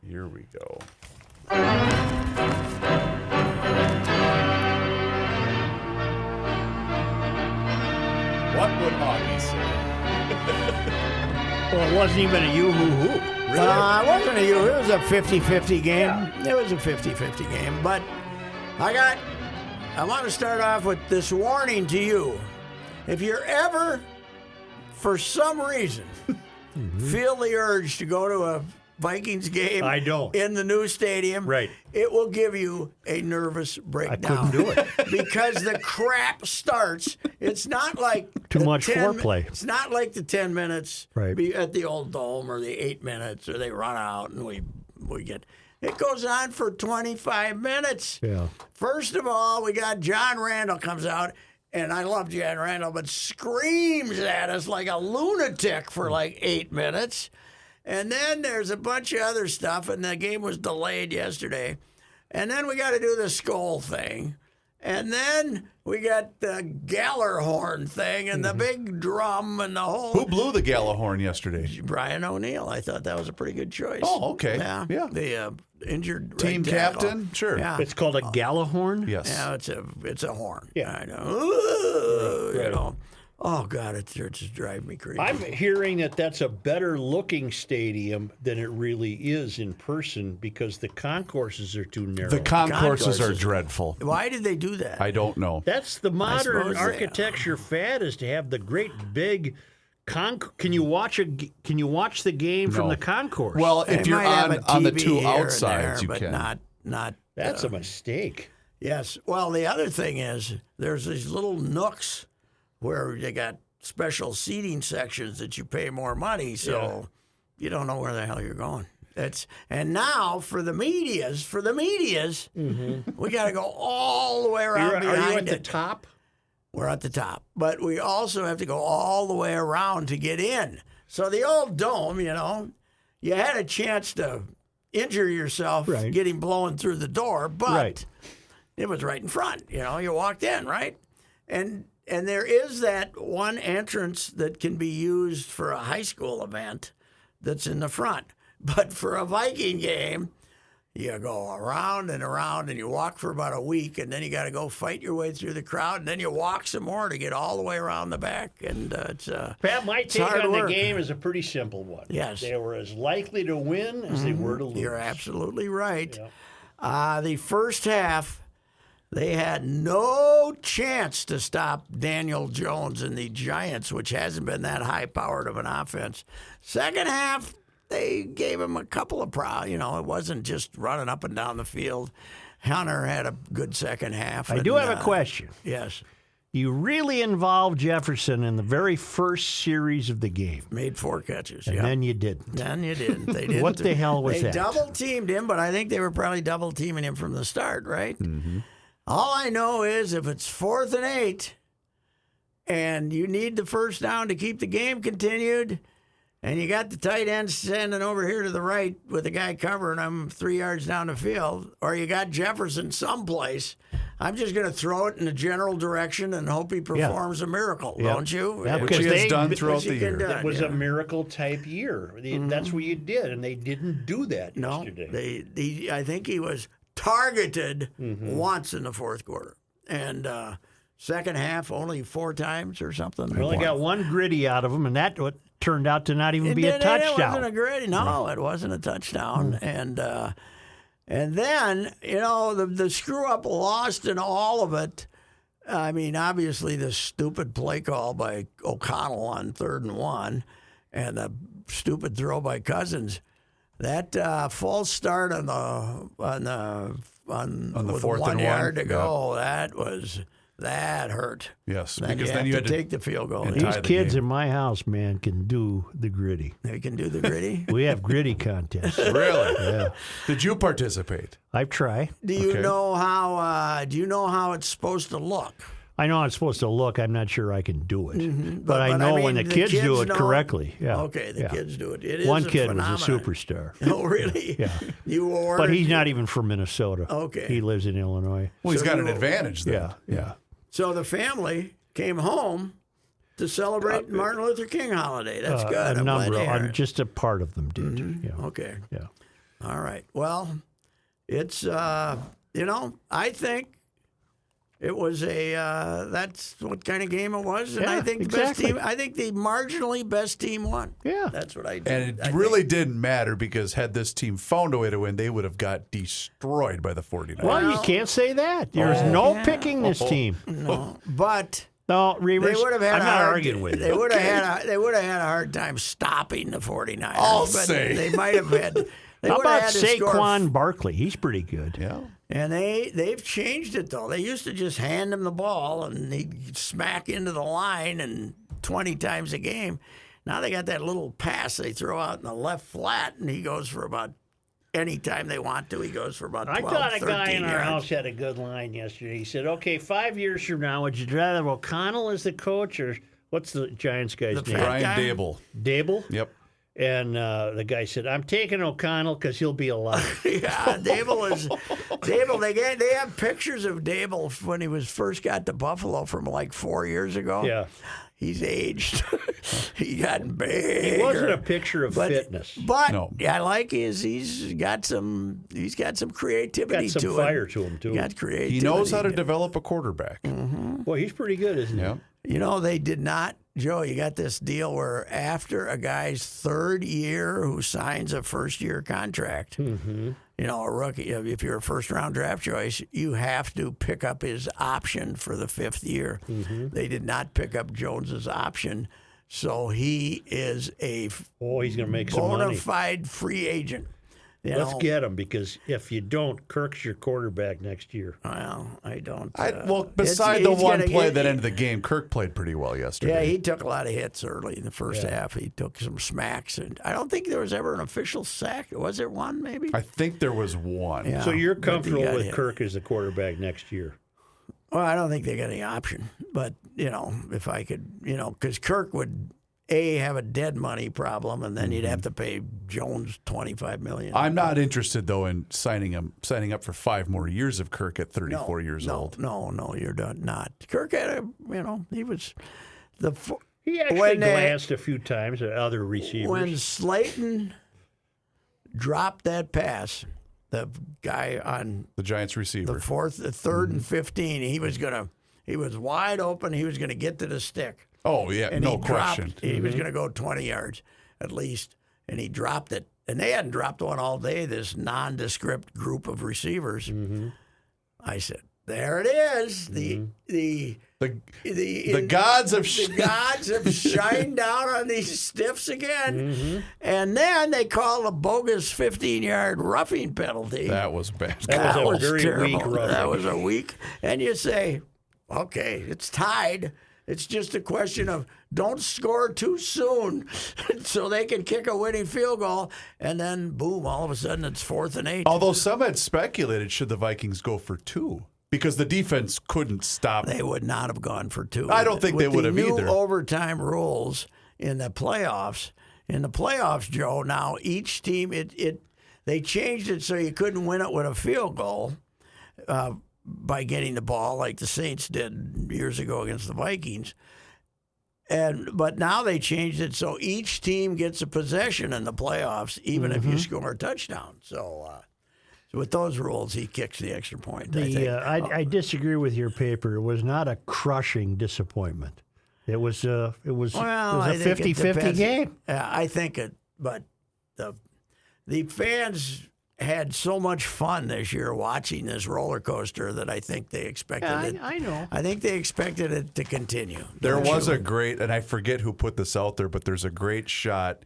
Here we go. What would Hoggy say? Well, it wasn't even a you-hoo-hoo. Really? It wasn't a you. It was a 50-50 game. Yeah. It was a 50-50 game. But I want to start off with this warning to you. If you're ever, for some reason, feel the urge to go to a Vikings game I don't. in the new stadium, Right. it will give you a nervous breakdown. I couldn't do it. Because the crap starts. It's not like Too much foreplay. It's not like the 10 minutes Right. at the old dome or the 8 minutes, or they run out and we get. It goes on for 25 minutes. Yeah. First of all, we got John Randall comes out, and I love John Randall, but screams at us like a lunatic for like 8 minutes. And then there's a bunch of other stuff, and the game was delayed yesterday. And then we got to do the skull thing. And then we got the Gallarhorn thing and the big drum and the whole. Who blew the Gallahorn yesterday? Brian O'Neill. I thought that was a pretty good choice. Oh, okay. Yeah. Yeah. The injured Team right tackle. captain? Sure. Yeah. It's called a Galahorn? Yes. Yeah, it's a horn. Yeah. I know. Ooh, you know. Oh God, it just drives me crazy. I'm hearing that that's a better looking stadium than it really is in person because the concourses are too narrow. The concourses are Concourses. dreadful. Why did they do that? I don't know. That's the modern suppose they- architecture fad is to have the great big Can you watch the game from No. the concourse? Well, if They you're might have a on the TV two here and outsides, there, you but can. not. that's a mistake. Yes. Well, the other thing is there's these little nooks where they got special seating sections that you pay more money, so you don't know where the hell you're going. And now for the medias, we got to go all the way around Are behind you at the it. top? We're at the top, but we also have to go all the way around to get in. So the old dome, you had a chance to injure yourself Right. getting blown through the door, but Right. it was right in front. You walked in, right? And there is that one entrance that can be used for a high school event that's in the front. But for a Viking game, you go around and around and you walk for about a week, and then you got to go fight your way through the crowd, and then you walk some more to get all the way around the back. And Pat, my take hard on work. the game is a pretty simple one. Yes. They were as likely to win as they were to lose. you're absolutely right. Yeah. The first half, they had no chance to stop Daniel Jones and the Giants, which hasn't been that high-powered of an offense. Second half, they gave him a couple of it wasn't just running up and down the field. Hunter had a good second half. I do have a question. Yes. You really involved Jefferson in the very first series of the game, Made 4 catches. and yeah. then you didn't. Then you didn't. They didn't. What the hell was they that? They double-teamed him, but I think they were probably double-teaming him from the start, right? Mm-hmm. All I know is if it's 4th and 8 and you need the first down to keep the game continued, and you got the tight end standing over here to the right with the guy covering him 3 yards down the field, or you got Jefferson someplace, I'm just going to throw it in the general direction and hope he performs a miracle, don't you? Yeah, Which he has done throughout the year. It was a miracle type year. That's what you did, and they didn't do that No, yesterday. I think he was targeted once in the fourth quarter, and second half only 4 times or something. We only got one gritty out of him, and that turned out to not even be a It touchdown. wasn't a gritty. No, it wasn't a touchdown. And then the screw up lost in all of it. I mean, obviously the stupid play call by O'Connell on 3rd and 1, and the stupid throw by Cousins. That false start on the with 4th 1 and yard 1, to go. That hurt. Yes, Then because you then have you had to take the field goal. and These tie the kids game. in my house, man, can do the gritty. They can do the gritty. We have gritty contests. Really? Yeah, Did you participate? I try. Do you Okay. know how? Do you know how it's supposed to look? I know how it's supposed to look. I'm not sure I can do it, but I but know I when mean, the kids do it know- correctly. Yeah. Okay, the yeah. kids do it. It is One a kid phenomenon. was a superstar, Oh, really? Yeah. You ordered. but he's not even from Minnesota. Okay. He lives in Illinois. Well, he's So got you- an advantage then. Yeah, yeah. So the family came home to celebrate Martin Luther King holiday. That's good. A I'm glad number, to hear it. just a part of them did. Yeah. Okay. Yeah. All right. Well, it's I think it was that's what kind of game it was, and Yeah, I think the exactly. best team. I think the marginally best team won. Yeah. That's what I did. And it really didn't matter because had this team found a way to win, they would have got destroyed by the 49ers. Well, you can't say that. There's no picking this team. No, but No, Reavers, they would have had. I'm not arguing with you. They would have had. They would have had a hard time stopping the 49ers. I'll but say. they might have had. They How would have about had to score. Saquon Barkley? He's pretty good. Yeah. And they've changed it though. They used to just hand him the ball and he'd smack into the line and 20 times a game. Now they got that little pass they throw out in the left flat, and he goes for about any time they want to. He goes for about 12, I thought a 13 guy in our yards. house had a good line yesterday. He said, "Okay, 5 years from now, would you rather have O'Connell as the coach or what's the Giants guy's The name? fat Brian guy? Dable. Dable?" Yep. And the guy said, "I'm taking O'Connell because he'll be alive." Yeah, Dable. They have pictures of Dable when he was first got to Buffalo from like 4 years ago. Yeah. He's aged. He got big. It wasn't a picture of fitness. But No. I like he's got some creativity Got some to fire it. to him, too. He got creativity. He knows how to develop a quarterback. Boy, he's pretty good, isn't he? Yeah. You know, they did not, Joe, you got this deal where after a guy's third year who signs a first-year contract, you know, a rookie, if you're a first-round draft choice, you have to pick up his option for the fifth year. They did not pick up Jones's option, so he is a Oh, he's going to make some bona money. fide free agent. You Let's know, get him, because if you don't, Kirk's your quarterback next year. Well, I don't. Well, beside the one play that ended the game, Kirk played pretty well yesterday. Yeah, he took a lot of hits early in the first half. He took some smacks, and I don't think there was ever an official sack. Was there one, maybe? I think there was one. Yeah. So you're but he comfortable got with hit. Kirk as the quarterback next year? Well, I don't think they got any option. But, you know, if I could, you know, because Kirk would, have a dead money problem, and then you'd have to pay Jones $25 million. I'm not interested though in signing up for 5 more years of Kirk at 34 years old. No, you're not. Kirk had a, you know, he was the. He actually When they- glanced a few times at other receivers. When Slayton dropped that pass, the guy on The Giants receiver. the third and 15, he was wide open. He was going to get to the stick. Oh yeah, And no he question. dropped, he was going to go 20 yards at least, and he dropped it. And they hadn't dropped one all day, this nondescript group of receivers. I said, there it is. The gods of the gods have shined down on these stiffs again. And then they called a bogus 15-yard roughing penalty. That was bad. That was a very terrible. weak roughing. That was a weak. And you say, okay, it's tied. It's just a question of don't score too soon so they can kick a winning field goal. And then, boom, all of a sudden it's 4th and 8. Although some had speculated should the Vikings go for 2 because the defense couldn't stop. They would not have gone for 2. I don't think they would have With the either. new overtime rules in the playoffs, Joe, now each team, they changed it so you couldn't win it with a field goal by getting the ball like the Saints did years ago against the Vikings. But now they changed it so each team gets a possession in the playoffs, even if you score a touchdown. So with those rules, he kicks the extra point. I think. I disagree with your paper. It was not a crushing disappointment. It was a I think it 50-50 depends. game. Yeah, I think it, but the fans had so much fun this year watching this roller coaster that I think they expected it. I know. I think they expected it to continue. There Don't was you? a great, and I forget who put this out there, but there's a great shot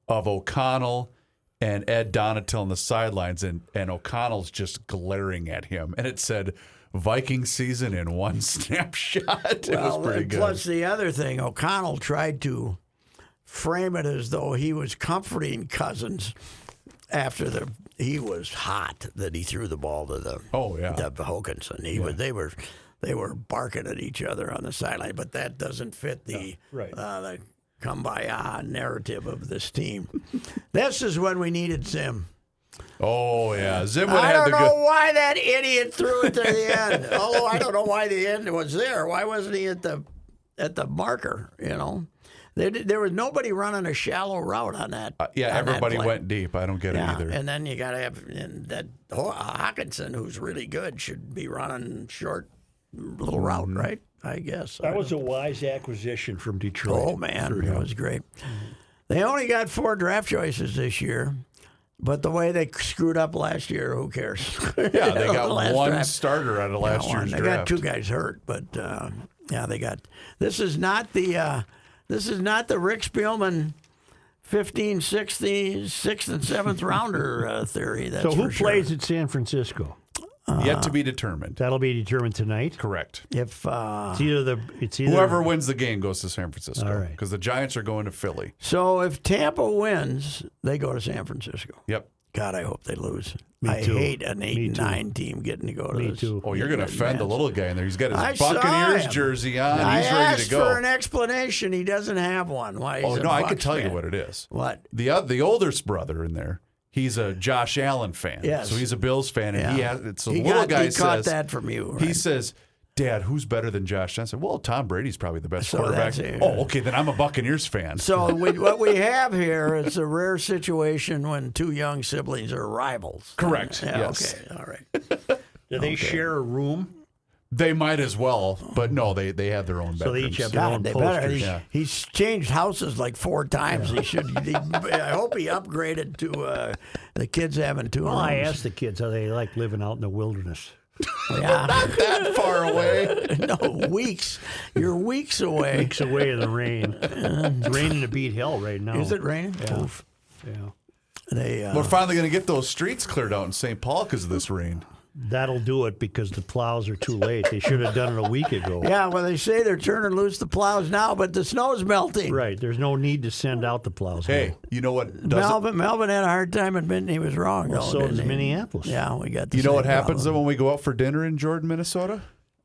of O'Connell and Ed Donatil on the sidelines, and O'Connell's just glaring at him. And it said, Viking season in one snapshot. It was pretty and good. Plus the other thing, O'Connell tried to frame it as though he was comforting Cousins after he was hot that he threw the ball to the Hawkinson. They were barking at each other on the sideline, but that doesn't fit the kumbaya narrative of this team. This is when we needed Zim. Oh, yeah. Zim would I have don't the know good. why that idiot threw it to the end. Although I don't know why the end was there. Why wasn't he at the marker? You know, There was nobody running a shallow route on that. Yeah, on that everybody play. went deep. I don't get it either. And then you got to have that Hawkinson, who's really good, should be running short little route, right? I guess. That was a wise acquisition from Detroit. Oh, man, that was great. They only got 4 draft choices this year, but the way they screwed up last year, who cares? Yeah, they got one draft. starter out of last year's They draft. got 2 guys hurt, but yeah, they got. This is not the Rick Spielman 15, 16, 6th, and 7th rounder theory. That's So who for sure. plays at San Francisco? Yet to be determined. That'll be determined tonight. Correct. If It's either Whoever wins the game goes to San Francisco. All right. Because the Giants are going to Philly. so, if Tampa wins, they go to San Francisco. Yep. God, I hope they lose. Me I too. hate an Me too. 8-9 team getting to go to Me this. too. Oh, you're going to offend the little guy in there. He's got his I saw Buccaneers him. jersey on. I He's ready asked to go. for an explanation. He doesn't have one. Why? He's Oh, a no, I can Bucs tell fan. you what it is. What? The oldest brother in there, he's a Josh Allen fan. Yes. So he's a Bills fan. And Yeah. so He the little got- guy he caught says, that from you. he Right? says, Dad, who's better than Josh? I said, well, Tom Brady's probably the best So quarterback. that's it. Oh, okay, then I'm a Buccaneers fan. So what we have here is a rare situation when 2 young siblings are rivals. Correct, Yeah, yes. Okay. All right. Do they share a room? They might as well, but no, they have their own bedrooms. So they each have their own God, they better. posters. Yeah. He's changed houses like 4 times. He should. I hope he upgraded to the kids having 2 Well, rooms. I asked the kids how they like living out in the wilderness. Yeah. that far away. No, weeks. You're weeks away. Weeks away in the rain. It's raining to beat hell right now. Is it raining? Yeah. Oof. Yeah. They, We're finally going to get those streets cleared out in St. Paul because of this rain. That'll do it because the plows are too late. They should have done it a week ago. yeah, well, they say they're turning loose the plows now, but the snow's melting. Right. There's no need to send out the plows. Hey, you know what doesn't Melvin had a hard time admitting he was wrong. Well, though, so didn't does he? Minneapolis. Yeah, we got the You know same what happens problem. then when we go out for dinner in Jordan, Minnesota?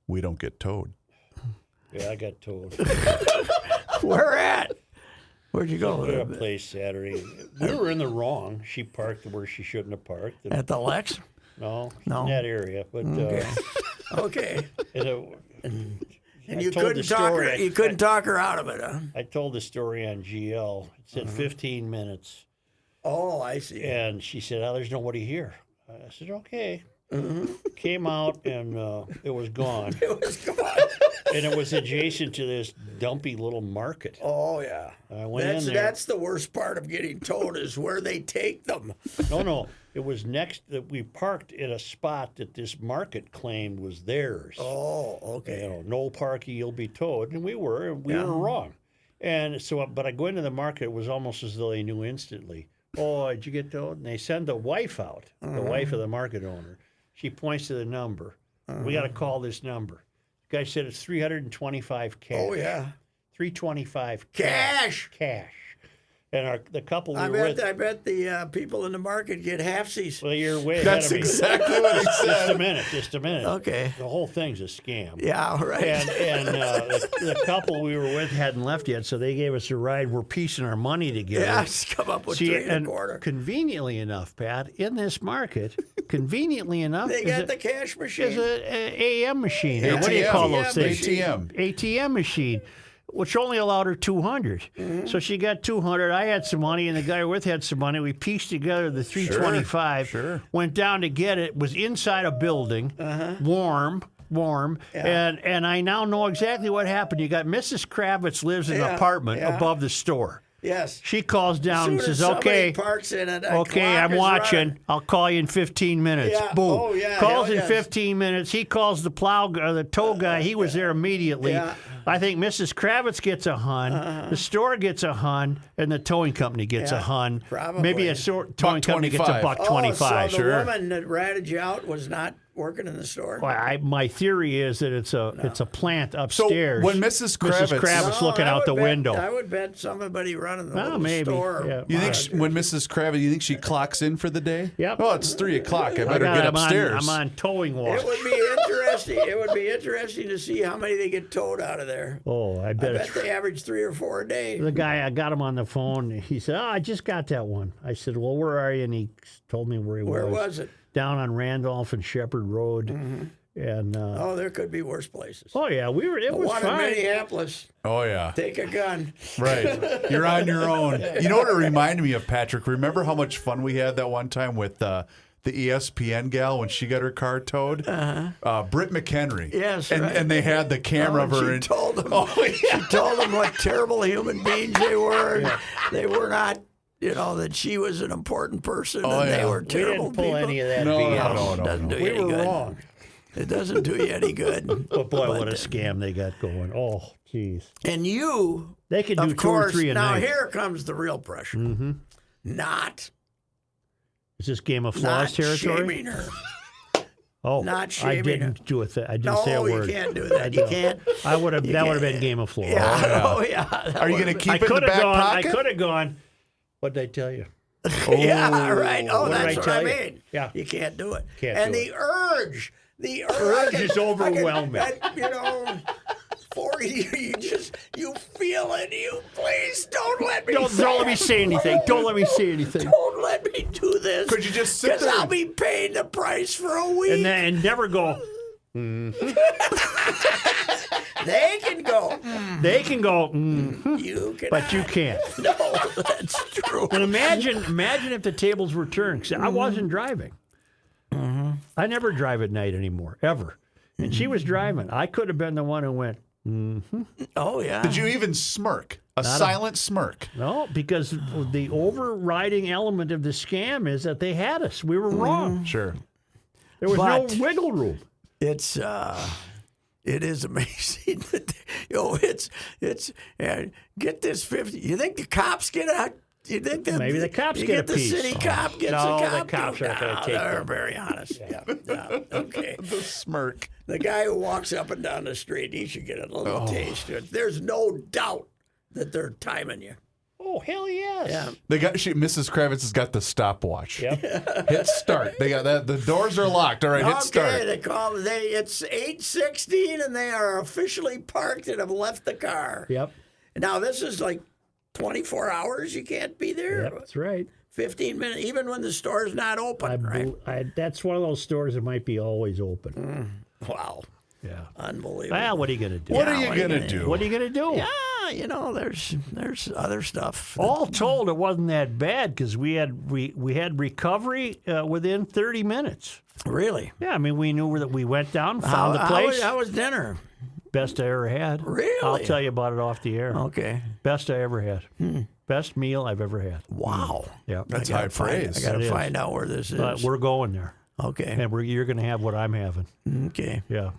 We don't get towed. Yeah, I got told. Where at? Where'd you go? We had a place Saturday. We were in the wrong. She parked where she shouldn't have parked. At the Lex? No, No. in that area. But Okay. and And I you told couldn't the talk her. story. You couldn't talk her out of it, huh? I told the story on GL. It said 15 minutes, Oh, I see. and she said, "Oh, there's nobody here." I said, "Okay." Came out and it was gone, It was gone. and it was adjacent to this dumpy little market. Oh yeah. I went in there. That's the worst part of getting towed is where they take them. No, it was next that we parked at a spot that this market claimed was theirs. Oh, okay. You know, no parking, you'll be towed, and we were wrong. And so, but I go into the market, it was almost as though they knew instantly. Oh, did you get towed? And they send the wife out, the wife of the market owner. She points to the number. We got to call this number. The guy said it's 325 cash. Oh yeah. 325 Cash. Cash. And the couple we I were bet. with. I bet the people in the market get halfsies. Well, you're way ahead That's of me. exactly what he Just said. Just a minute. Okay. The whole thing's a scam. Yeah. Right. And the couple we were with hadn't left yet, so they gave us a ride. We're piecing our money together. yeah. Just come up with See, 3 and 1/4. conveniently enough, Pat, in this market, conveniently enough, They is got a- the cash machine. is a AM machine. Or what do you ATM. call those things? ATM. ATM machine, which only allowed her 200. So she got 200. I had some money, and the guy we're with had some money. We pieced together the 325. Sure. Went down to get it. Was inside a building, warm. And I now know exactly what happened. You got Mrs. Kravitz lives in an Yeah, apartment yeah. above the store. Yes. She calls down Soon and as says, somebody "Okay, parks in it, a okay, clock I'm is watching. running. I'll call you in 15 minutes." Yeah. Boom. Oh, yeah, Calls hell in yes. 15 minutes. He calls the the tow guy. He was there immediately. Yeah. I think Mrs. Kravitz gets a hun, the store gets a hun, and the towing company gets a Yeah, hun. probably. Maybe a towing company gets a $1.25. $1.25. So the woman that ratted you out was not working in the store. Well, my theory is that it's a plant upstairs. when Mrs. Kravitz- Kravitz No, looking I out would the bet- window. I would bet somebody running the Well, little maybe, store. yeah. You think when Mrs. Kravitz, you think she clocks in for the day? Yep. Oh, it's 3 o'clock. I better get I'm upstairs. on towing watch. It would be interesting. It would be interesting to see how many they get towed out of there. Oh, I I bet bet it's they average 3 or 4 a day. the guy, I got him on the phone. He said, "Oh, I just got that one." I said, "Well, where are you?" And he told me where he Where was it? Down on Randolph and Shepherd Road. And Oh, there could be worse places. oh yeah, we were. It was One in fine. Minneapolis. Oh yeah. Take a gun. Right. You're on your own. You know what it reminded me of, Patrick? Remember how much fun we had that one time with the ESPN gal when she got her car towed? Britt McHenry. Yes, And, right. and they had the camera of her. She told them. She told them what terrible human beings they were. They were not. That she was an important person and they were We terrible didn't pull people. any of that No, BS. no. Doesn't do you We any were good. wrong. It doesn't do you any good. But boy, what a scam they got going. Oh, jeez. And you, They could do of 2 or course, 3 a now night. here comes the real pressure. Mm-hmm. Not Is this Game of Flaws territory? shaming her. Oh, not I shaming didn't do a thing. I didn't No, say a you word. can't do that. You can't. I would have. That would have been Game of Flaws. Yeah. Oh, yeah. Are you going to keep I it in the could have back gone. pocket? I could have gone. What did I tell you? Yeah, right. Oh, What did that's I what tell I you? mean. Yeah. You can't do it. Can't and do the urge. The urge is overwhelming. For you feel it. You please don't let me. Don't let me say anything. Don't let me say anything. Don't let me do this. Could you just sit Because there I'll and- be paying the price for a week. And then never go. They can go. They can go. You can. But you can't. No, that's true. And imagine if the tables were turned. 'Cause I wasn't driving. I never drive at night anymore, ever. And she was driving. I could have been the one who went, Oh yeah. Did you even smirk? A silent smirk. no, because the overriding element of the scam is that they had us. We were wrong. Sure. There was But- no wiggle room. It's it is amazing that get this 50. You think the cops get out? You think that Maybe the cops you get a the piece. city cop gets No, a the cop? cops aren't gonna No, take they're them. very honest. Yeah. No, okay. The smirk. The guy who walks up and down the street, he should get a little taste. There's no doubt that they're timing you. Oh, hell yes. Yeah. Mrs. Kravitz has got the stopwatch. Yep. Hit start. They got that. The doors are locked. All right, hit Okay, start. it's 8:16 and they are officially parked and have left the car. Yep. Now this is like 24 hours. You can't be there. Yep. That's right. 15 minutes, even when the store's not open. Right? That's one of those stores that might be always open. Wow, Yeah. unbelievable. Well, what are you going to do? What are you gonna do? What are you going to do? Yeah, there's other stuff. All told, it wasn't that bad because we had recovery within 30 minutes. Really? Yeah, I mean, we knew that we went down, found the place. How was dinner? Best I ever had. Really? I'll tell you about it off the air. Okay. Best I ever had. Best meal I've ever had. Wow. Yeah. That's I high gotta find- praise. I got It to is. find out where this is. But we're going there. Okay. And you're going to have what I'm having. Okay. Yeah.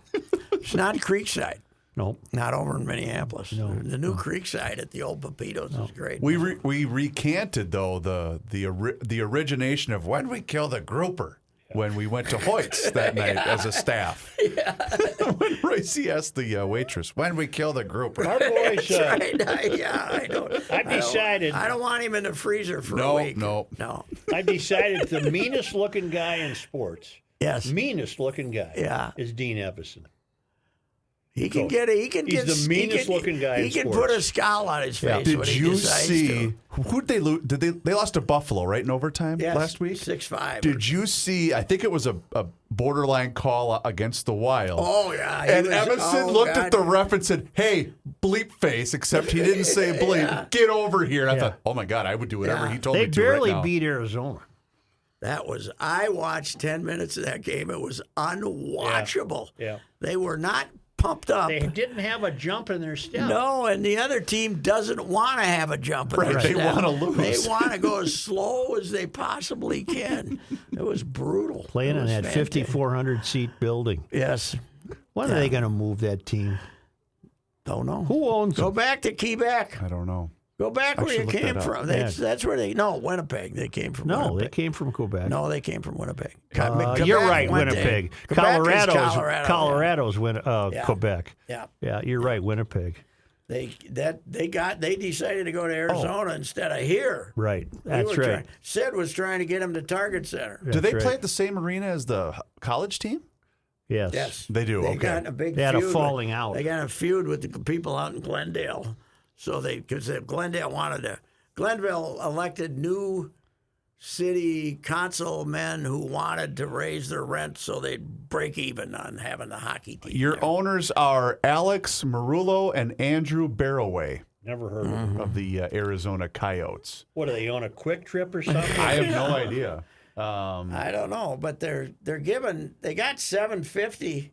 It's not Creekside. Nope. Not over in Minneapolis. The new Creekside at the old Pepitos is great. We recanted though the origination of when we kill the grouper when we went to Hoyt's that night as a staff. When Reusse asked the waitress, when we kill the grouper. Our boys, Right. I don't. I've decided. I don't want him in the freezer for a No, week. no. I've decided the meanest looking guy in sports, Yes. meanest looking guy, Yeah. is Dean Evison. He can get it. He can He's get. the meanest looking guy He in can sports. put a scowl on his face. Did when he you decides see to. who'd they lose? Did they lost to Buffalo right in overtime Yes, last week? 6-5. Did you see? I think it was a borderline call against the Wild. Oh yeah. And Emerson looked at the ref and said, "Hey, bleep face," except he didn't say bleep. Yeah. Get over here. And I thought, "Oh my God, I would do whatever Yeah. he told They me to barely right now." beat Arizona. That was. I watched 10 minutes of that game. It was unwatchable. Yeah. They were not pumped up. They didn't have a jump in their step. No, and the other team doesn't want to have a jump in Right, their they step. wanna lose. They want to go as slow as they possibly can. It was brutal. Playing It in was that fantastic. 5,400 seat building. Yes. When are they going to move that team? Don't know. Who owns Go them? back to Quebec. I don't know. Go back I where you should look came that up. from. Yeah. That's where they. No, Winnipeg. They came from. No, they Winnipeg. came from Quebec. No, they came from Winnipeg. You're right, Winnipeg. Colorado. Colorado's Yeah. Quebec. Yeah. Yeah, you're right, Winnipeg. They decided to go to Arizona instead of here. Right, We that's were right. Sid was trying to get them to Target Center. Do they That's play right. at the same arena as the college team? Yes. Yes, They do, They okay. got a big. They had a feud falling out. They got a feud with the people out in Glendale, because Glendale Glenville elected new city council men who wanted to raise their rent so they'd break even on having the hockey team. Your owners are Alex Marullo and Andrew Barroway Never heard of them. of the Arizona Coyotes. What, do they own a Quick Trip or something? I have no idea. I don't know, but they got $750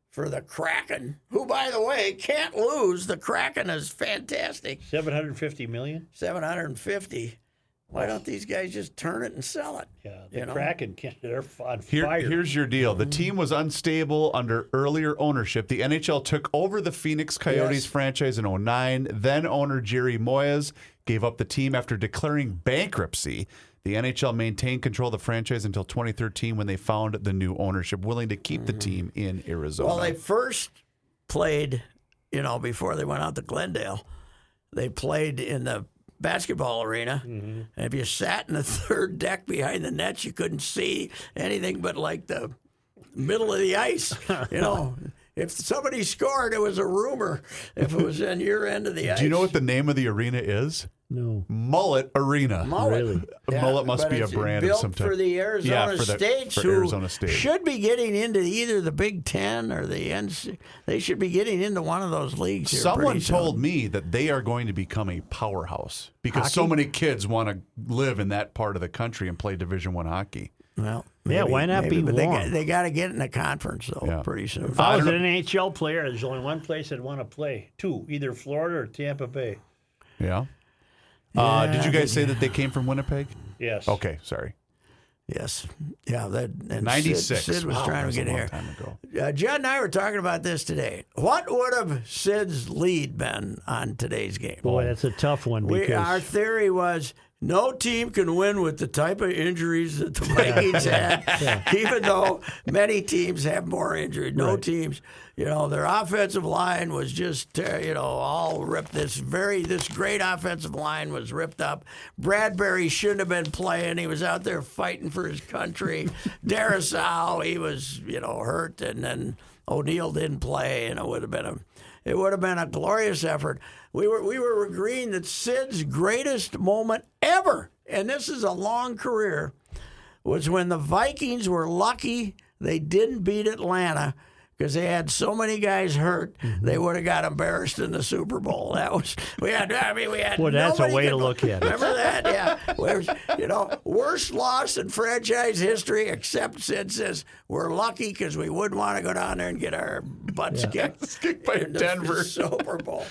for the Kraken, who, by the way, can't lose. The Kraken is fantastic. $750 million? $750. Why don't these guys just turn it and sell it? Yeah, the Kraken, they're on Here, fire. here's your deal. The team was unstable under earlier ownership. The NHL took over the Phoenix Coyotes franchise in 2009. Then owner Jerry Moyes gave up the team after declaring bankruptcy. The NHL maintained control of the franchise until 2013 when they found the new ownership willing to keep the team in Arizona. Well, they first played, before they went out to Glendale, they played in the basketball arena. And if you sat in the third deck behind the nets, you couldn't see anything but like the middle of the ice. If somebody scored, it was a rumor if it was in your end of the ice. Do you know what the name of the arena is? No. Mullet Arena. Mullet. Really? Mullet must but be a it's brand built of some type. for the Arizona States, for who Arizona State. should be getting into either the Big Ten or the NC. They should be getting into one of those leagues. Here Someone pretty soon. told me that they are going to become a powerhouse because so many kids want to live in that part of the country and play Division I hockey. Well, Yeah, why not be but warm? they got to get in the conference though Yeah. pretty soon. If I was an NHL player, there's only one place I'd want to play. Two, either Florida or Tampa Bay. Yeah. Did you guys say that they came from Winnipeg? Yes. Okay, sorry. Yes, yeah. That and 96. Sid was Wow, trying that to was get a long here. time ago. Judd and I were talking about this today. What would have Sid's lead been on today's game? Boy, that's a tough one because Our theory was no team can win with the type of injuries that the Vikings had, even though many teams have more injuries. No teams, their offensive line was just, all ripped. This great offensive line was ripped up. Bradbury shouldn't have been playing. He was out there fighting for his country. Darrisaw, he was, hurt, and then O'Neill didn't play, and it would have been a glorious effort. We were agreeing that Sid's greatest moment ever, and this is a long career, was when the Vikings were lucky they didn't beat Atlanta because they had so many guys hurt. They would have got embarrassed in the Super Bowl. We had. Well, that's a nobody way could- to look at it. Remember that? Yeah. Worst loss in franchise history, except Sid says we're lucky because we wouldn't want to go down there and get our butts kicked by in the Denver. Super Bowl.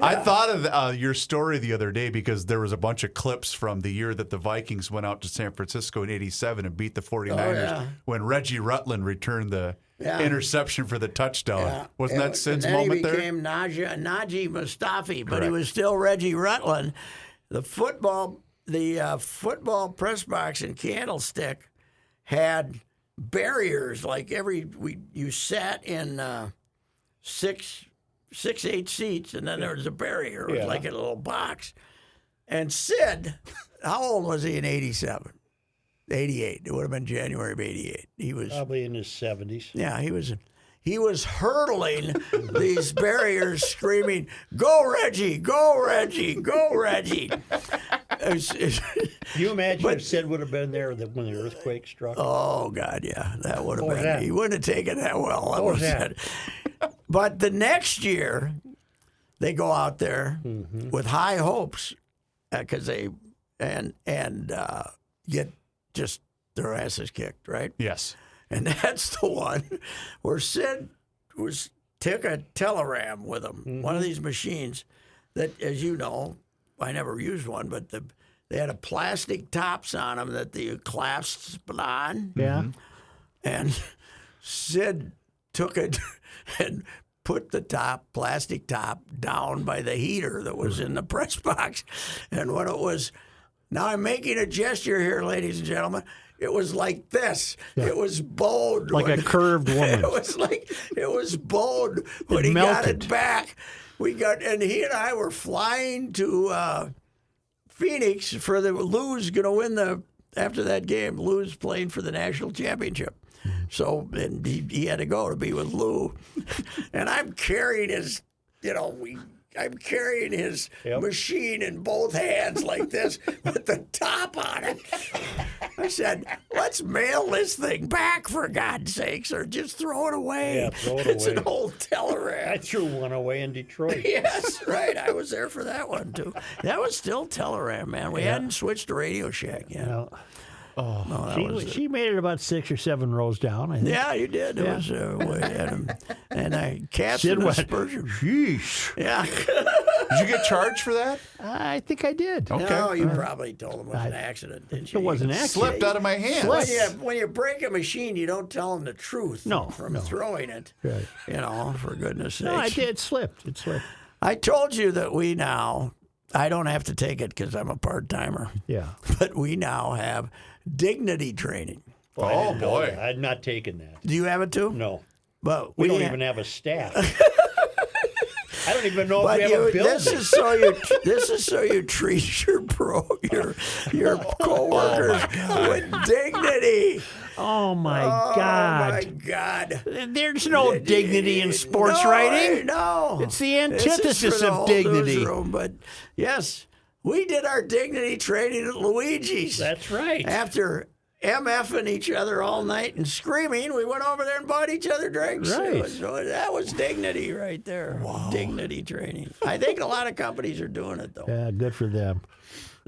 I thought of your story the other day because there was a bunch of clips from the year that the Vikings went out to San Francisco in '87 and beat the 49ers when Reggie Rutland returned the interception for the touchdown. Yeah. Wasn't that Sid's and then moment he there? became Najee Mustafi, but he Correct. was still Reggie Rutland. The football press box in Candlestick had barriers like you sat in 8 seats, and then there was a barrier. It was like a little box. And Sid, how old was he in '87? 88. It would have been January of '88. He was Probably in his 70s. Yeah, he was hurdling these barriers, screaming, "Go Reggie! Go Reggie! Go Reggie!" Can you imagine if Sid would have been there when the earthquake struck? Oh God, yeah, that would have What was been. that? He wouldn't have taken that well. What was that? But the next year, they go out there with high hopes because they get just their asses kicked, right? Yes. And that's the one where Sid took a telegram with him, one of these machines that, as you know, I never used one, but they had a plastic tops on them that you clasped on. Yeah. And Sid took it and put the plastic top down by the heater that was in the press box. And when it was, now I'm making a gesture here, ladies and gentlemen, it was like this. Yeah. It was bowed. Like a curved woman. It was bowed when he got it back. And he and I were flying to Phoenix for Lou's going to win after that game. Lou's playing for the national championship. So, and he had to go to be with Lou. And I'm carrying his, I'm carrying his Yep. machine in both hands like this with the top on it. I said, let's mail this thing back for God's sakes, or just throw it away. Yeah, throw it It's away. an old I Teleram. threw one away in Detroit. Yes, right. I was there for that one too. That was still Teleram, man. We hadn't switched to Radio Shack yet. Well, No, that was she made it about 6 or 7 rows down. I think. yeah, you did. It was way ahead of him. And I cast Sid an went, aspersion. sheesh. Yeah. Did you get charged for that? I think I did. Okay. No, you probably told him it was an accident, didn't you? It was an accident. Slipped out of my hands. When you break a machine, you don't tell them the truth from throwing it. Right. You know, for goodness sakes. No, I did. It slipped. It slipped. I told you that we now, I don't have to take it because I'm a part-timer, Yeah. but we now have dignity training. Well, I Oh, didn't know boy. that. I'd not taken that. Do you have it too? No. But We don't ha- even have a staff. I don't even know if But we have a building. this is so you treat your coworkers with dignity. Oh, my Oh God. my God! There's no dignity in sports No, writing. No, It's the This is antithesis for the of whole dignity. newsroom, but yes, we did our dignity training at Luigi's. That's right. After MFing each other all night and screaming, we went over there and bought each other drinks. Right. That was dignity right there. Wow. Dignity training. I think a lot of companies are doing it though. Yeah, good for them.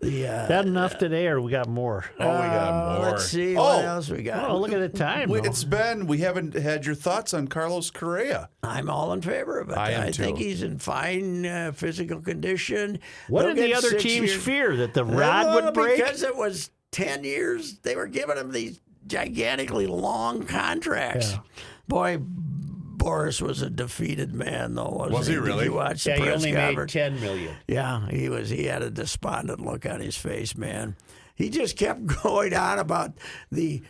The, That enough today, or we got more? Oh, we got more. Let's see Oh, what else we got. Oh, look at the time. though. we haven't had your thoughts on Carlos Correa. I'm all in favor of it. I am think too. he's in fine physical condition. What He'll did the get other 6 teams years. fear? That the rod Well, would break? Because it was 10 years. They were giving him these gigantically long contracts. Yeah. Boy, Boris was a defeated man, though, wasn't Was he Did really? you watch the Yeah, he press only made conference? $10 million. Yeah, he was. He had a despondent look on his face, man. He just kept going on about the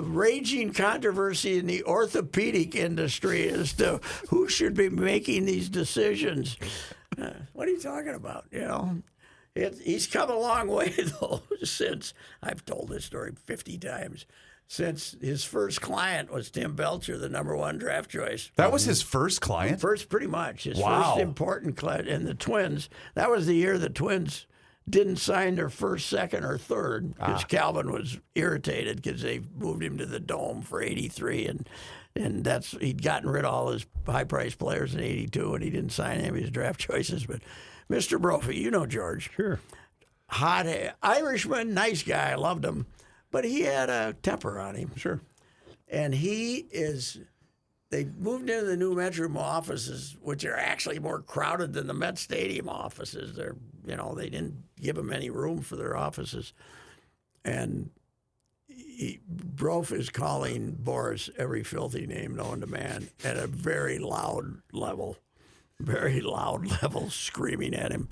raging controversy in the orthopedic industry as to who should be making these decisions. What are you talking about? You know, he's come a long way though since I've told this story 50 times. Since his first client was Tim Belcher, the #1 draft choice. That was his first client? Pretty much. His Wow. first important client. And the Twins, that was the year the Twins didn't sign their first, second, or third because Calvin was irritated because they moved him to the Dome for 83. And he'd gotten rid of all his high-priced players in 82, and he didn't sign any of his draft choices. But Mr. Brophy, you know George. Sure. Hot Irishman, nice guy. I loved him. But he had a temper on him. Sure. And they moved into the new Metro offices, which are actually more crowded than the Met Stadium offices. They didn't give him any room for their offices. And Brof is calling Boris every filthy name known to man at a very loud level, screaming at him.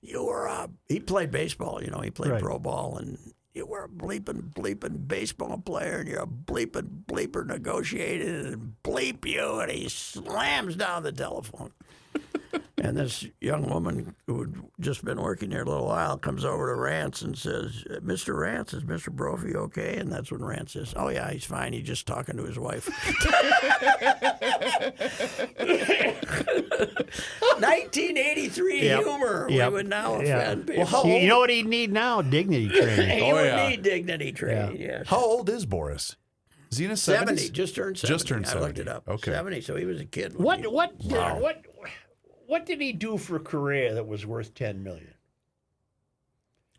He played baseball, he played Right. pro ball, and you were a bleeping baseball player, and you're a bleeper negotiated, and bleep you, and he slams down the telephone. And this young woman who had just been working there a little while comes over to Rance and says, Mr. Rance, is Mr. Brophy okay? And that's when Rance says, oh, yeah, he's fine. He's just talking to his wife. 1983 humor. Yep. We would now Yeah. offend Well, people. how old- You know what he'd need now? Dignity training. He would yeah. need dignity training, yes. How old is Boris? Is he in his 70, 70s? just turned 70. Just turned I looked 70. it up. Okay. 70, so he was a kid. when he- What did he do for Correa that was worth $10 million?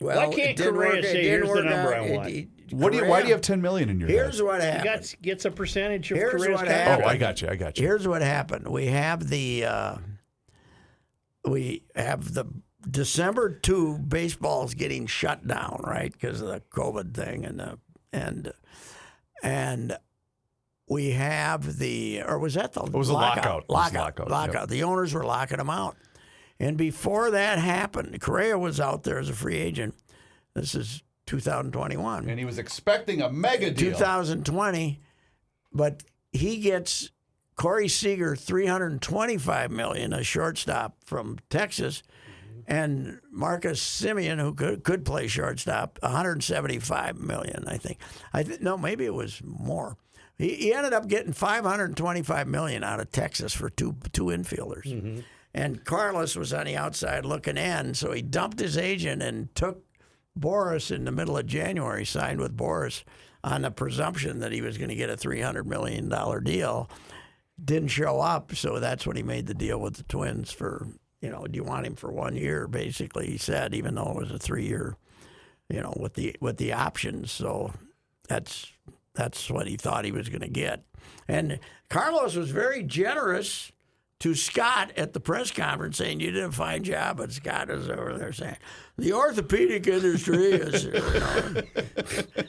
Well, Why it can't didn't Correa work- it say, didn't "Here's the work number out." I want"? Why do you Correa- have $10 million in your Here's head? what happened. Gets a percentage of Here's Correa's what contract. happened. Oh, I got you. Here's what happened. We have the December 2 baseball's getting shut down, right, because of the COVID thing, and we have or was that the It was a lockout. It was a Lockout. lockout, yep. The owners were locking them out. And before that happened, Correa was out there as a free agent. This is 2021. And he was expecting a mega deal. 2020, but he gets Corey Seager $325 million, a shortstop from Texas, and Marcus Simeon, who could play shortstop, $175 million, I think. No, maybe it was more. He ended up getting $525 million out of Texas for two infielders. And Carlos was on the outside looking in, so he dumped his agent and took Boris in the middle of January, signed with Boris on the presumption that he was going to get a $300 million deal. Didn't show up, so that's when he made the deal with the Twins for, do you want him for 1 year, basically, he said, even though it was a 3-year, with the options. So that's what he thought he was going to get. And Carlos was very generous to Scott at the press conference saying, you did a fine job, but Scott was over there saying, the orthopedic industry is,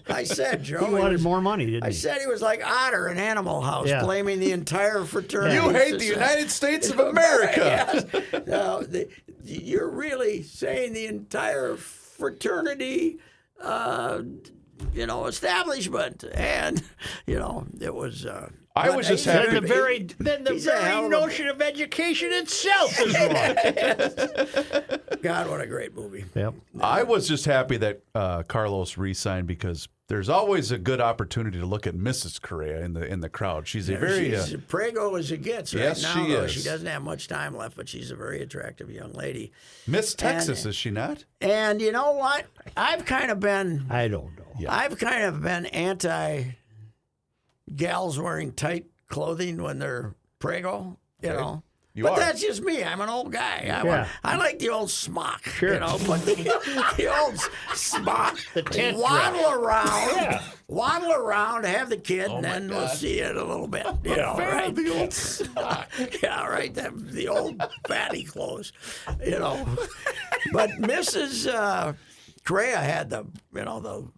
I said, Joe. He wanted more money, didn't he? I said he was like Otter in Animal House, blaming the entire fraternity. You hate the United States of America. Yes. No, you're really saying the entire fraternity, establishment. And, it was... I was just happy. The very notion of education itself is wrong. God, what a great movie. Yep. I was just happy that Carlos re-signed because there's always a good opportunity to look at Mrs. Correa in the crowd. She's a very she's prego as it gets right yes, now. She though. is. She doesn't have much time left, but she's a very attractive young lady. Miss Texas, is she not? And you know what? I've kind of been. I don't know. Yeah. I've kind of been anti gals wearing tight clothing when they're prego. You know. But that's just me. I'm an old guy. I like the old smock, Sure. but the old smock, waddle around, have the kid, and then we'll see it a little bit. Right? The old smock. Yeah, right. The old fatty clothes, But Mrs. Correa had the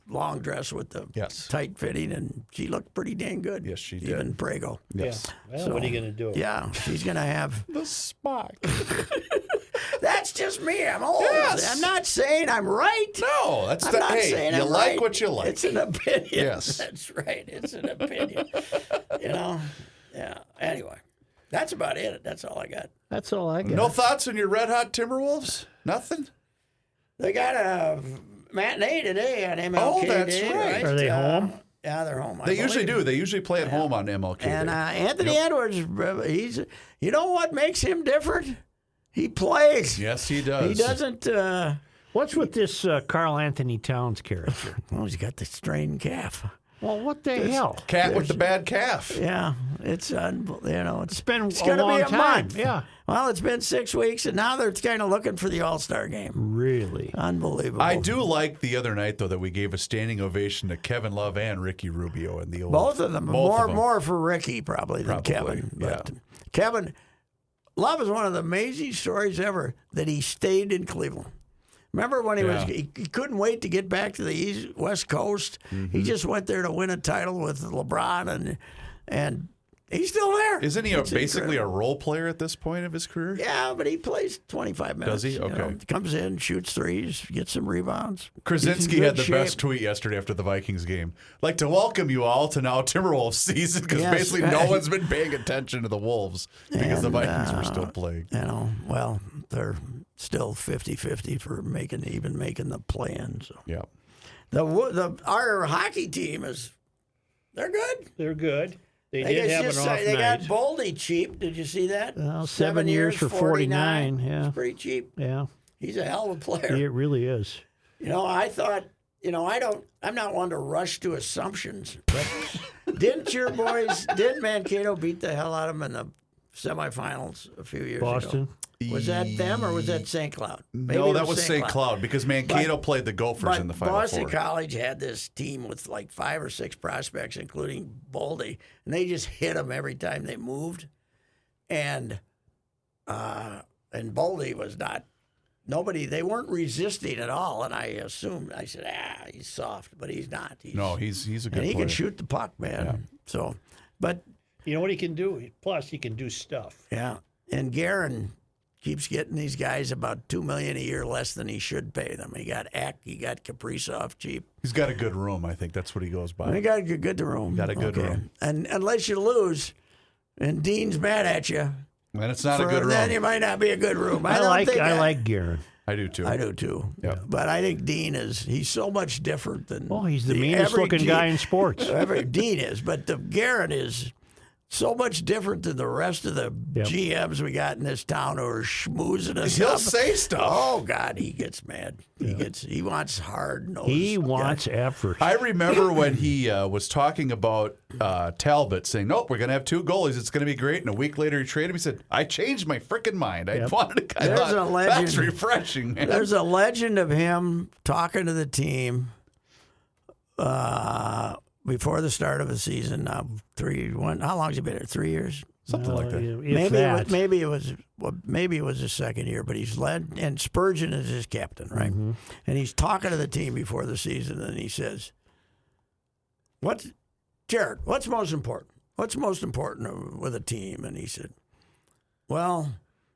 long dress with the tight fitting, and she looked pretty dang good. Yes, she did. Even prego. Yes. Yeah. Well, what are you going to do? Yeah, she's going to have... The smock. That's just me. I'm old. Yes. I'm not saying I'm right. No, that's I'm not saying you I'm like right. what you like. It's an opinion. Yes. That's right. It's an opinion. Yeah. Anyway, that's about it. That's all I got. That's all I got. No thoughts on your Red Hot Timberwolves? Nothing? They got a matinee today on MLK Oh, that's Day, right. Are they home? Yeah, they're home. They usually do. They usually play at home on MLK And Day. Anthony Edwards, he's. You know what makes him different? He plays. Yes, he does. He doesn't. What's with this Carl Anthony Towns character? Well, he's got the strained calf. Well, what the hell? Cat with the bad calf. Yeah, it's it's been it's a gonna long be a time. month. Yeah. Well, it's been 6 weeks, and now they're kind of looking for the All-Star game. Really? Unbelievable. I do like the other night, though, that we gave a standing ovation to Kevin Love and Ricky Rubio in the old. Both of them. More for Ricky probably than Kevin. Yeah. But Kevin Love is one of the amazing stories ever that he stayed in Cleveland. Remember when he couldn't wait to get back to the West Coast. Mm-hmm. He just went there to win a title with LeBron, and he's still there. Isn't he basically a role player at this point of his career? Yeah, but he plays 25 minutes. Does he? Okay. Comes in, shoots threes, gets some rebounds. Krasinski had the best tweet yesterday after the Vikings game. Like to welcome you all to now Timberwolves season because basically no one's been paying attention to the Wolves because the Vikings were still playing. Well, they're still 50-50 for making the play-in. So. Yeah. Our hockey team they're good. They're good. They did have an off night. They got Boldy cheap. Did you see that? Well, 7 years for 49. Yeah. It's pretty cheap. Yeah. He's a hell of a player. It really is. I thought, I'm not one to rush to assumptions, but didn't Mankato beat the hell out of them in the semifinals a few years Boston? ago? Was that them or was that St. Cloud? No, that was St. Cloud because Mankato played the Gophers in the Final Boston Four. College had this team with like 5 or 6 prospects, including Boldy, and they just hit them every time they moved. And Boldy was not nobody. They weren't resisting at all, and I said, he's soft, but he's not. He's a good and he player. can shoot the puck, man. Yeah. So, but you know what he can do? Plus, he can do stuff. yeah, and Guerin keeps getting these guys about $2 million a year less than he should pay them. He got he got Kaprizov cheap. He's got a good room. I think that's what he goes by. He got a good room. Got a good room. And unless you lose, and Dean's mad at you, And it's not a good then room. it might not be a good room. I like Guerin. I do too. I do too. Yeah. But I think Dean he's so much different than. Well, he's the meanest looking guy in sports. Dean is, but the Garrett is so much different than the rest of the GMs we got in this town who are schmoozing us He'll up. say stuff. Oh God, he gets mad. He wants hard nose. He wants effort. I remember when he was talking about Talbot, saying, "Nope, we're going to have 2 goalies. It's going to be great." And a week later, he traded him. He said, "I changed my freaking mind. I wanted to." There's a legend. That's refreshing, man. There's a legend of him talking to the team before the start of the season. How long has he been here? 3 years. Something like that. Maybe it was his second year, but he's led, and Spurgeon is his captain, right? Mm-hmm. And he's talking to the team before the season, and he says, Jared, what's most important? What's most important with a team?" And he said, "Well,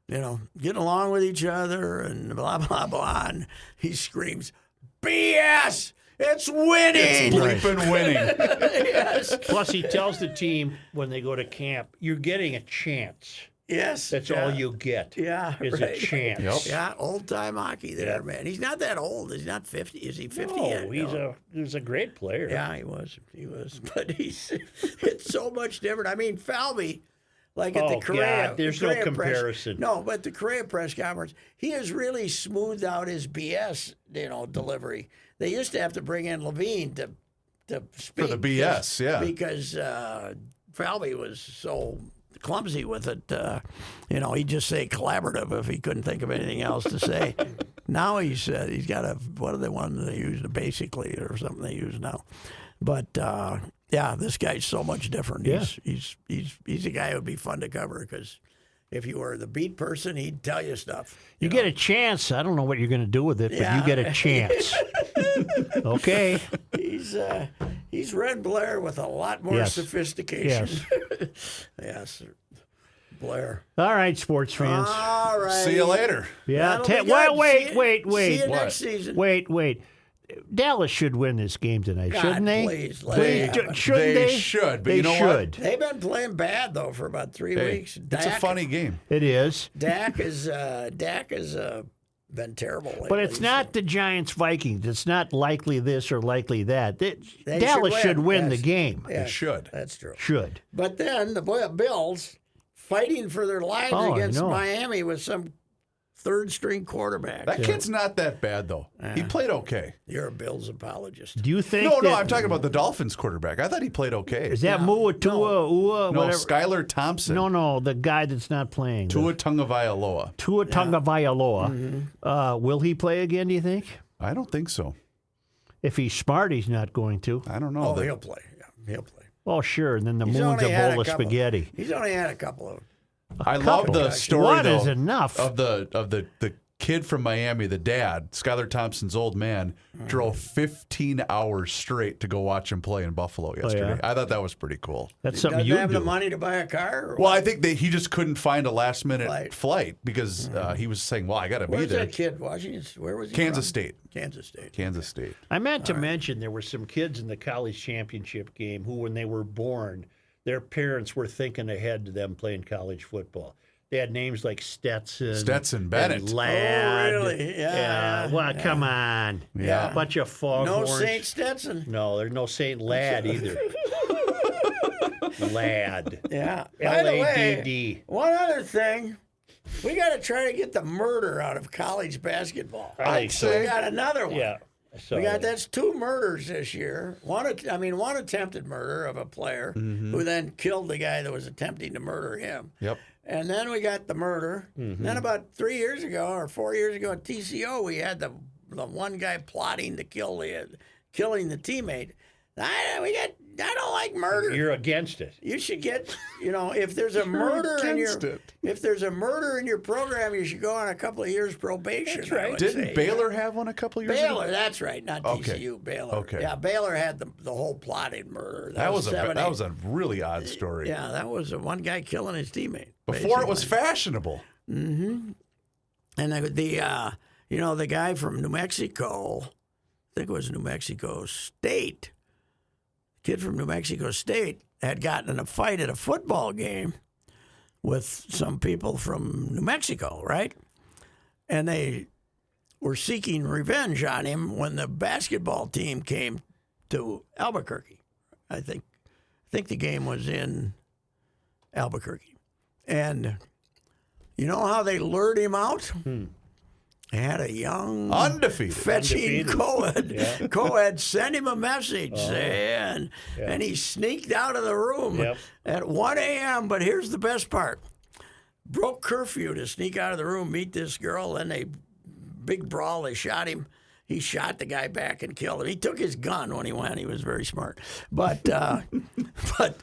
getting along with each other and blah, blah, blah." And he screams, "BS! It's winning!" Bleeping winning. Yes. Plus, he tells the team when they go to camp, "You're getting a chance. Yes. That's all you get. Yeah, is right. a chance." Yep. Yeah, old time hockey there, man. He's not that old. He's not 50. Is he 50 yet? No, he's a great player. Yeah, he was. But it's so much different. I mean, Falvey, like at the Correa. God, there's the Correa no comparison. But the Correa press conference, he has really smoothed out his BS, delivery. They used to have to bring in Levine to speak For the BS, because Falvey was so clumsy with it. He'd just say collaborative if he couldn't think of anything else to say. Now he's got what are the ones they use, basically, or something they use now. But this guy's so much different. Yeah. He's a guy who would be fun to cover because if you were the beat person, he'd tell you stuff. You get a chance. I don't know what you're going to do with it, but you get a chance. Okay. He's Red Blair with a lot more sophistication. Yes. Yes, Blair. All right, sports fans. All right. See you later. Yeah. That'll be good. Wait. See you What? next season. Wait. Dallas should win this game tonight, God, shouldn't they? please, let it happen. Shouldn't They they? should, but they you know should. They've been playing bad though for about 3 Hey, weeks. it's a funny game. It is. Dak has been terrible lately. But it's not the Giants Vikings. It's not likely this or likely that. They Dallas should win the yes. game. Yes, They should. That's true. Should. But then the Bills fighting for their lives Oh, I against know. Miami with some third-string quarterback. That kid's not that bad, though. He played okay. You're a Bills apologist. Do you think No, that, I'm talking about the Dolphins quarterback. I thought he played okay. is that Mua, Tua, Ua, No, whatever? Skylar Thompson. No, the guy that's not playing. Tua Tagovailoa. Tua Tagovailoa. Mm-hmm. Will he play again, do you think? I don't think so. If he's smart, he's not going to. I don't know. Oh, he'll play. Yeah, he'll play. Oh, sure. And then the He's moon's a only had bowl of couple- spaghetti. He's only had a couple of. I love the story One though, is enough. of the kid from Miami, the dad, Skylar Thompson's old man, drove 15 hours straight to go watch him play in Buffalo yesterday. yeah? I thought that was pretty cool. That's Doesn't something you have do. the money to buy a car? Or Well, what? I think he just couldn't find a last minute flight because he was saying, "Well, I got to be Where's there." that kid? Washington? Where was he Kansas from? State. Kansas State. Kansas State. I meant to mention there were some kids in the college championship game who, when they were born, their parents were thinking ahead to them playing college football. They had names like Stetson Bennett. and Ladd. Oh, really? Yeah. Well, come on. Yeah. A bunch of No foghorns. Saint Stetson. No, there's no Saint Ladd either. Ladd. Yeah. By the way, Ladd. one other thing. We got to try to get the murder out of college basketball. I think so. We got another one. Yeah. So That's 2 murders this year. One attempted murder of a player who then killed the guy that was attempting to murder him. Yep. And then we got the murder. Then about 3 years ago or 4 years ago at TCO, we had the one guy plotting to killing the teammate. I don't like murder. you're against it. You should get, if there's a murder if there's a murder in your program, you should go on a couple of years probation. That's right. I would Didn't say. Baylor have one a couple years ago? Baylor, that's right, not Okay. TCU. Baylor. Okay. Yeah, Baylor had the whole plotted murder. That was seven, that eight. was a really odd story. Yeah, that was one guy killing his teammate. Before it was basically. fashionable. And the guy from New Mexico, I think it was New Mexico State. Kid from New Mexico State had gotten in a fight at a football game with some people from New Mexico, right? And they were seeking revenge on him when the basketball team came to Albuquerque. I think the game was in Albuquerque. And you know how they lured him out? They had a young, Undefeated. fetching co-ed. Yeah. Co-ed sent him a message saying, and he sneaked out of the room at 1 a.m. But here's the best part. Broke curfew to sneak out of the room, meet this girl, then they, big brawl, they shot him. He shot the guy back and killed him. He took his gun when he went. He was very smart. But but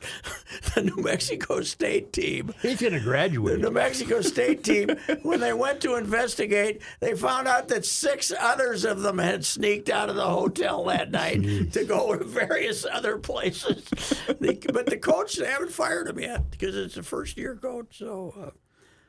the New Mexico State team, He's going to the graduate. New Mexico State team, when they went to investigate, they found out that 6 others of them had sneaked out of the hotel that night to go to various other places. But the coach, they haven't fired him yet because it's a first-year coach. So,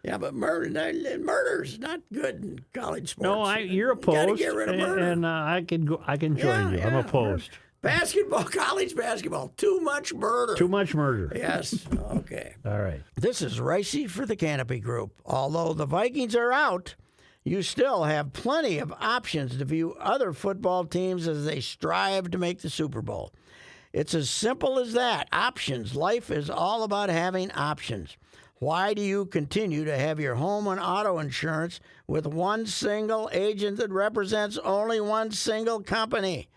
yeah, but murder's not good in college sports. No, you're You gotta opposed, get rid of murder. and I can go. I can join you. I'm opposed. Basketball, college basketball, too much murder. Too much murder. Yes. Okay. All right. This is Reusse for the Canopy Group. Although the Vikings are out, you still have plenty of options to view other football teams as they strive to make the Super Bowl. It's as simple as that. Options. Life is all about having options. Why do you continue to have your home and auto insurance with one single agent that represents only one single company?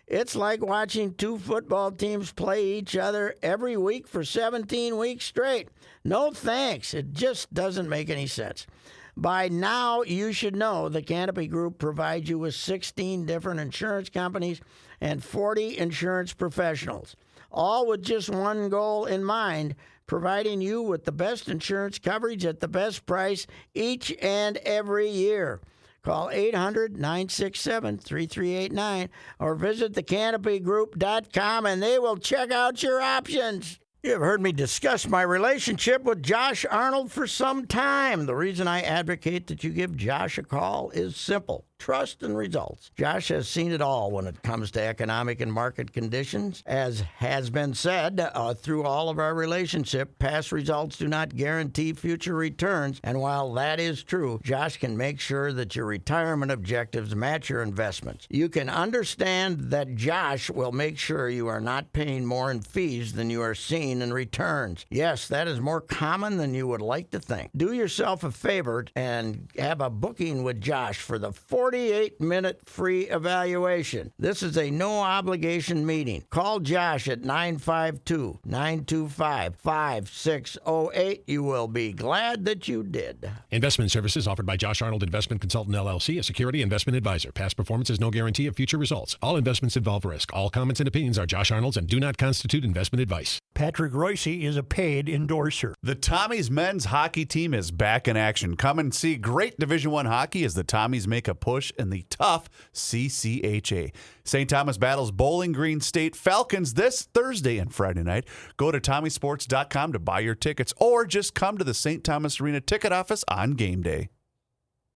It's like watching 2 football teams play each other every week for 17 weeks straight. No thanks. It just doesn't make any sense. By now, you should know the Canopy Group provides you with 16 different insurance companies and 40 insurance professionals, all with just one goal in mind, providing you with the best insurance coverage at the best price each and every year. Call 800-967-3389 or visit thecanopygroup.com and they will check out your options. You've heard me discuss my relationship with Josh Arnold for some time. The reason I advocate that you give Josh a call is simple. Trust and results. Josh has seen it all when it comes to economic and market conditions. As has been said through all of our relationship, past results do not guarantee future returns. And while that is true, Josh can make sure that your retirement objectives match your investments. You can understand that Josh will make sure you are not paying more in fees than you are seeing in returns. Yes, that is more common than you would like to think. Do yourself a favor and have a booking with Josh for the 48-minute free evaluation. This is a no-obligation meeting. Call Josh at 952-925-5608. You will be glad that you did. Investment services offered by Josh Arnold Investment Consultant, LLC, a security investment advisor. Past performance is no guarantee of future results. All investments involve risk. All comments and opinions are Josh Arnold's and do not constitute investment advice. Patrick Reusse is a paid endorser. The Tommies men's hockey team is back in action. Come and see great Division I hockey as the Tommies make a push in the tough CCHA. St. Thomas battles Bowling Green State Falcons this Thursday and Friday night. Go to TommySports.com to buy your tickets or just come to the St. Thomas Arena ticket office on game day.